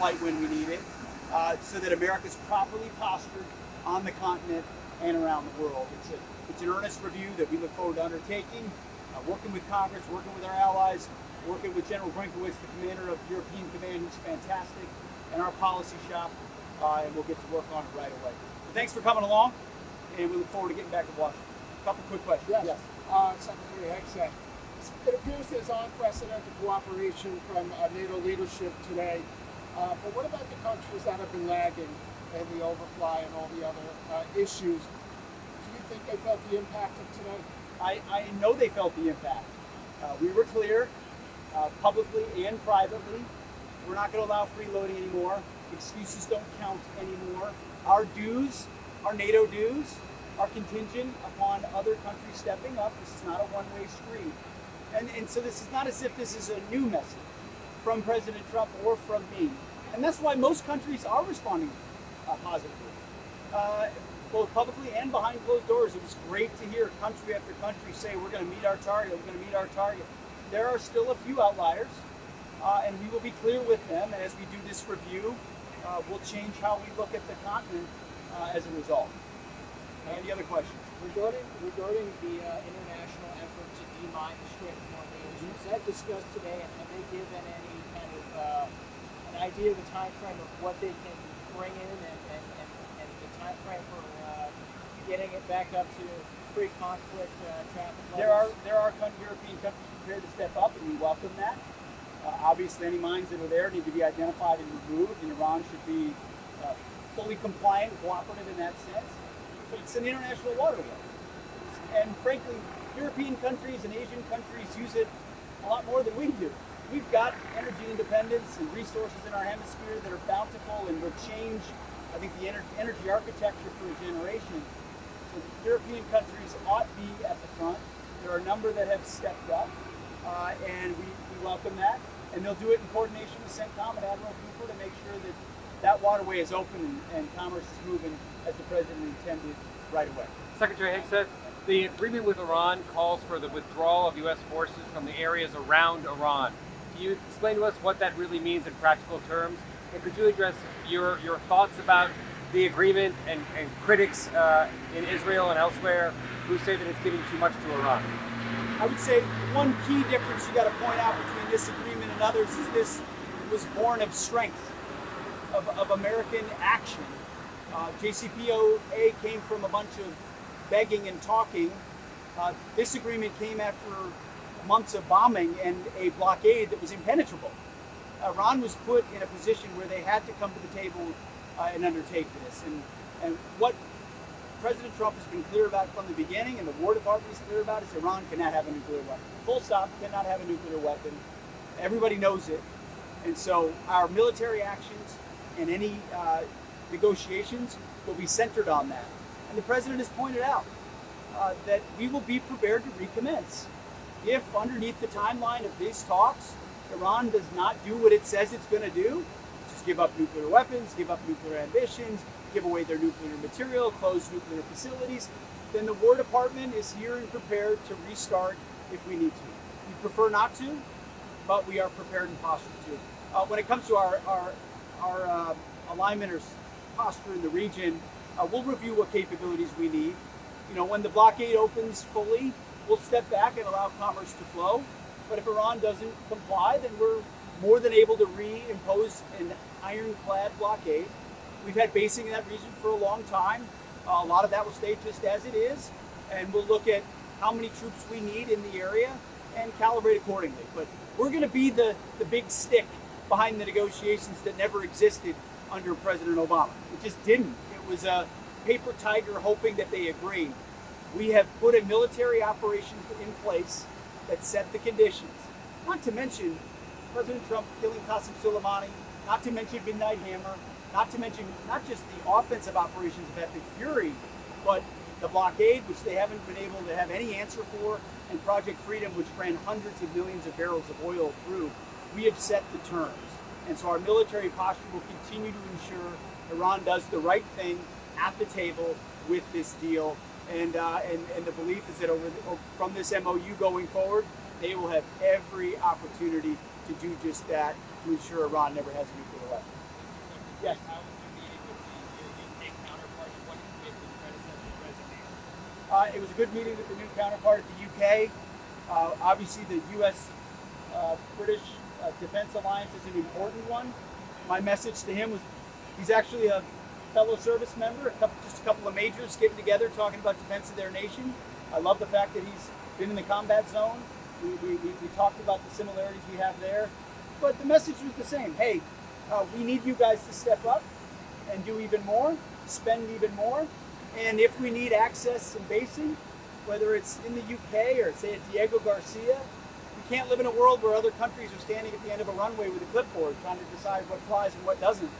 fight when we need it, so that America's properly postured on the continent and around the world. It's an earnest review that we look forward to undertaking, working with Congress, working with our allies, working with General Brinkowitz, the commander of the European Command, who's fantastic, and our policy shop, and we'll get to work on it right away. So thanks for coming along, and we look forward to getting back to Washington. A couple quick questions. Yes. Secretary Hegseth, it appears there's unprecedented cooperation from NATO leadership today, but what about the countries that have been lagging in the overfly and all the other issues? Do you think they felt the impact of today? I know they felt the impact. We were clear, publicly and privately. We're not going to allow freeloading anymore. Excuses don't count anymore. Our dues, our NATO dues, are contingent upon other countries stepping up. This is not a one-way street. And so this is not as if this is a new message from President Trump or from me. And that's why most countries are responding positively, both publicly and behind closed doors. It was great to hear country after country say, we're going to meet our target, we're going to meet our target. There are still a few outliers, and we will be clear with them. And as we do this review, we'll change how we look at the continent as a result. Any other questions? Regarding the international effort to demine the Strait of Hormuz, was that discussed today, and have they given any kind of an idea of the time frame of what they can bring in and the time frame for getting it back up to pre-conflict traffic levels? There are European countries prepared to step up, and we welcome that. Obviously, any mines that are there need to be identified and removed, and Iran should be fully compliant and cooperative in that sense. But it's an international waterway. And frankly, European countries and Asian countries use it a lot more than we do. We've got energy independence and resources in our hemisphere that are bountiful and will change, I think, the energy architecture for a generation. So the European countries ought to be at the front. There are a number that have stepped up, and we welcome that. And they'll do it in coordination with CENTCOM and Admiral Cooper to make sure that that waterway is open and commerce is moving as the President intended right away. Secretary Hegseth, the agreement with Iran calls for the withdrawal of U.S. forces from the areas around Iran. Can you explain to us what that really means in practical terms? And could you address your thoughts about the agreement and critics in Israel and elsewhere who say that it's giving too much to Iran? I would say one key difference you got to point out between this agreement and others is this was born of strength, of American action. JCPOA came from a bunch of begging and talking. This agreement came after months of bombing and a blockade that was impenetrable. Iran was put in a position where they had to come to the table and undertake this. And what President Trump has been clear about from the beginning, and the War Department is clear about, is Iran cannot have a nuclear weapon. Full stop, cannot have a nuclear weapon. Everybody knows it. And so our military actions and any negotiations will be centered on that. And the President has pointed out that we will be prepared to recommence. If underneath the timeline of these talks, Iran does not do what it says it's going to do, just give up nuclear weapons, give up nuclear ambitions, give away their nuclear material, close nuclear facilities, then the War Department is here and prepared to restart if we need to. We prefer not to, but we are prepared and postured to. When it comes to our alignment or posture in the region, we'll review what capabilities we need. You know, when the blockade opens fully, we'll step back and allow commerce to flow. But if Iran doesn't comply, then we're more than able to reimpose an ironclad blockade. We've had basing in that region for a long time. A lot of that will stay just as it is, and we'll look at how many troops we need in the area and calibrate accordingly. But we're going to be the big stick behind the negotiations that never existed under President Obama. It just didn't. It was a paper tiger hoping that they agreed. We have put a military operation in place that set the conditions. Not to mention President Trump killing Qasem Soleimani, not to mention Midnight Hammer, not to mention not just the offensive operations of Epic Fury, but the blockade, which they haven't been able to have any answer for, and Project Freedom, which ran hundreds of millions of barrels of oil through. We have set the terms. And so our military posture will continue to ensure Iran does the right thing at the table with this deal. And the belief is that from this MOU going forward, they will have every opportunity to do just that, to ensure Iran never has a nuclear weapon. It was a good meeting with the new counterpart at the UK. Obviously, the U.S.-British Defense Alliance is an important one. My message to him was, he's actually a fellow service member, just a couple of majors getting together talking about defense of their nation. I love the fact that he's been in the combat zone. We talked about the similarities we have there. But the message was the same. Hey, we need you guys to step up and do even more, spend even more. And if we need access and basing, whether it's in the UK or say at Diego Garcia, we can't live in a world where other countries are standing at the end of a runway with a clipboard trying to decide what flies and what doesn't.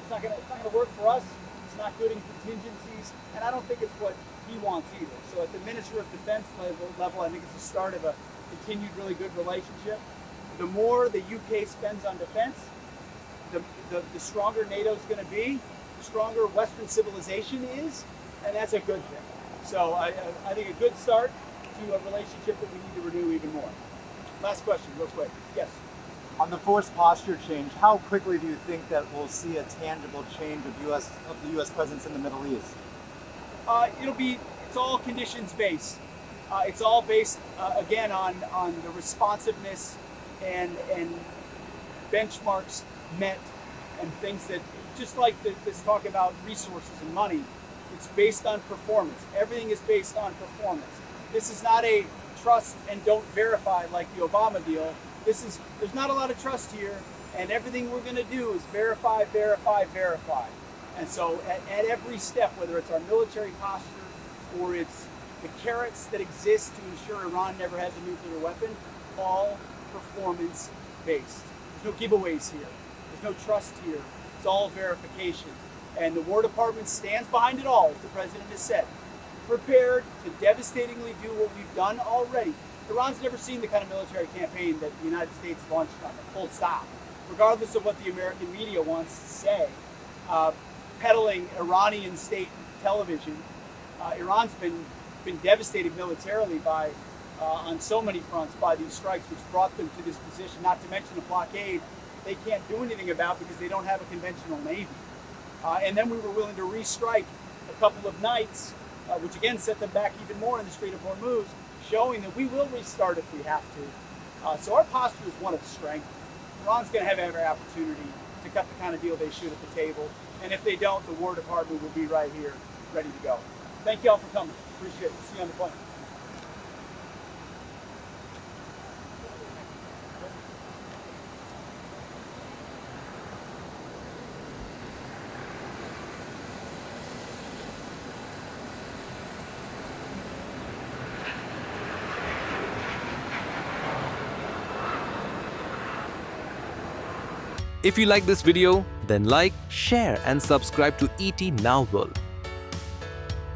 It's not going to work for us. It's not good in contingencies, and I don't think it's what he wants either. So at the Minister of Defense level, I think it's the start of a continued really good relationship. The more the UK spends on defense, the stronger NATO's going to be, the stronger Western civilization is, and that's a good thing. So I think a good start to a relationship that we need to renew even more. Last question, real quick. Yes? On the forced posture change, how quickly do you think that we'll see a tangible change of the U.S. presence in the Middle East? It's all conditions based. It's all based, again, on the responsiveness and benchmarks met and things that, just like this talk about resources and money, it's based on performance. Everything is based on performance. This is not a trust and don't verify like the Obama deal. There's not a lot of trust here, and everything we're going to do is verify, verify, verify. And so at every step, whether it's our military posture or it's the carrots that exist to ensure Iran never has a nuclear weapon, all performance based. There's no giveaways here. There's no trust here. It's all verification. And the War Department stands behind it all, as the President has said, prepared to devastatingly do what we've done already. Iran's never seen the kind of military campaign that the United States launched on it, full stop. Regardless of what the American media wants to say, peddling Iranian state television, Iran's been devastated militarily by, on so many fronts, by these strikes, which brought them to this position, not to mention a blockade they can't do anything about because they don't have a conventional navy. And then we were willing to restrike a couple of nights, which again set them back even more in the Strait of Hormuz, showing that we will restart if we have to. So our posture is one of strength. Iran's going to have every opportunity to cut the kind of deal they should at the table. And if they don't, the War Department will be right here, ready to go. Thank you all for coming. Appreciate it. See you on the plane. If you like this video, then like, share and subscribe to ET Now World.